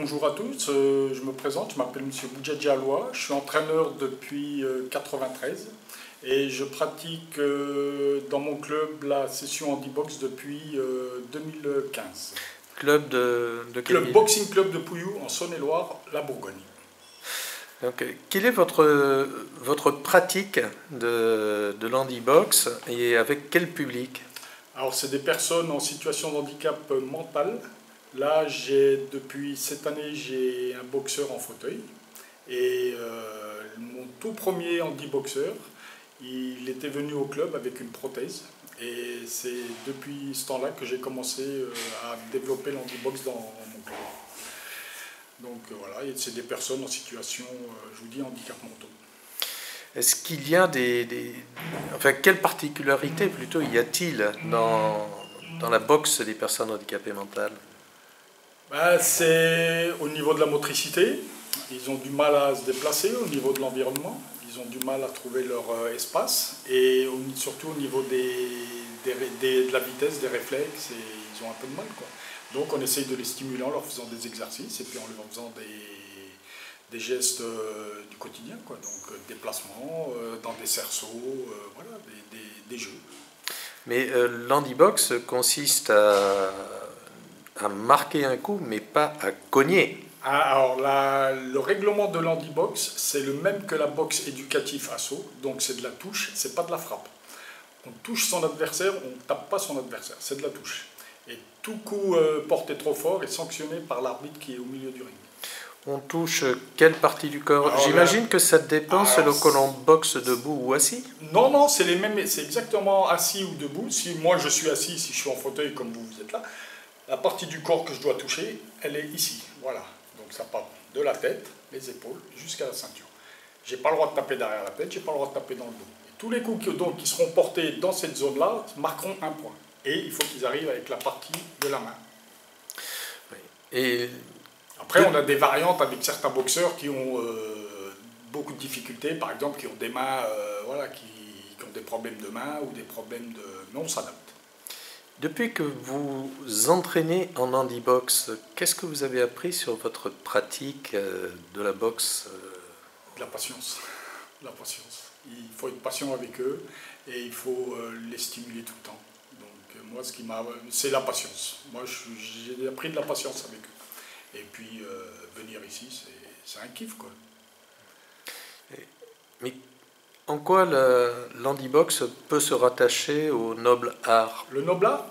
bonjour à tous, je me présente, je m'appelle Monsieur Boudjadji Aloua, je suis entraîneur depuis 1993 et je pratique dans mon club la session handibox depuis 2015. Club de quelle Club ville? Boxing Club de Pouillou en Saône-et-Loire, la Bourgogne. Donc, quelle est votre pratique de l'handibox et avec quel public? Alors c'est des personnes en situation de handicap mental. Là, depuis cette année, j'ai un boxeur en fauteuil. Et mon tout premier handiboxeur, il était venu au club avec une prothèse. Et c'est depuis ce temps-là que j'ai commencé à développer l'handibox dans mon club. Donc voilà, c'est des personnes en situation, je vous dis, handicap mentaux. Est-ce qu'il y a enfin, quelle particularité plutôt y a-t-il dans la boxe des personnes handicapées mentales? C'est au niveau de la motricité, ils ont du mal à se déplacer, au niveau de l'environnement, ils ont du mal à trouver leur espace, et surtout au niveau de la vitesse, des réflexes, et ils ont un peu de mal, quoi. Donc on essaye de les stimuler en leur faisant des exercices, et puis en leur faisant des gestes du quotidien, quoi. Donc déplacements, dans des cerceaux, voilà, des jeux. Mais l'handibox consiste à marquer un coup, mais pas à cogner. Alors, le règlement de l'handibox, c'est le même que la boxe éducative assaut, donc c'est de la touche, c'est pas de la frappe. On touche son adversaire, on ne tape pas son adversaire, c'est de la touche. Et tout coup porté trop fort est sanctionné par l'arbitre qui est au milieu du ring. On touche quelle partie du corps? J'imagine que ça dépend selon que l'on boxe debout ou assis. Non, non, c'est les mêmes, c'est exactement assis ou debout. Si moi je suis assis, si je suis en fauteuil comme vous êtes là, la partie du corps que je dois toucher, elle est ici, voilà. Donc ça part de la tête, les épaules, jusqu'à la ceinture. J'ai pas le droit de taper derrière la tête, j'ai pas le droit de taper dans le dos. Et tous les coups qui seront portés dans cette zone-là marqueront un point. Et il faut qu'ils arrivent avec la partie de la main. Oui. Et après, on a des variantes avec certains boxeurs qui ont beaucoup de difficultés, par exemple, qui ont des mains, voilà, qui ont des problèmes de main ou des problèmes de... Mais on s'adapte. Depuis que vous entraînez en handibox, qu'est-ce que vous avez appris sur votre pratique de la boxe? De la patience. De la patience. Il faut être patient avec eux et il faut les stimuler tout le temps. Donc moi, c'est la patience. Moi, j'ai appris de la patience avec eux. Et puis, venir ici, c'est un kiff, quoi. Mais en quoi l'handibox peut se rattacher au noble art? Le noble art,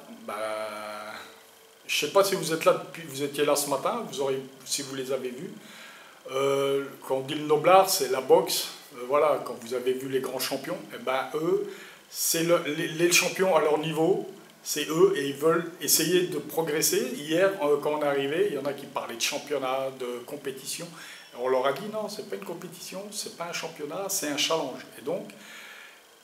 je ne sais pas si vous êtes là vous étiez là ce matin, si vous les avez vus. Quand on dit le noble art, c'est la boxe. Voilà, quand vous avez vu les grands champions, eux, c'est les champions à leur niveau. C'est eux et ils veulent essayer de progresser. Hier, quand on est arrivé, il y en a qui parlaient de championnat, de compétition. On leur a dit non, c'est pas une compétition, c'est pas un championnat, c'est un challenge. Et donc,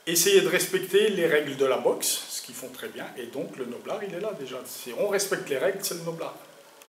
essayer de respecter les règles de la boxe, ce qu'ils font très bien. Et donc, le noble art, il est là déjà. Si on respecte les règles, c'est le noble art.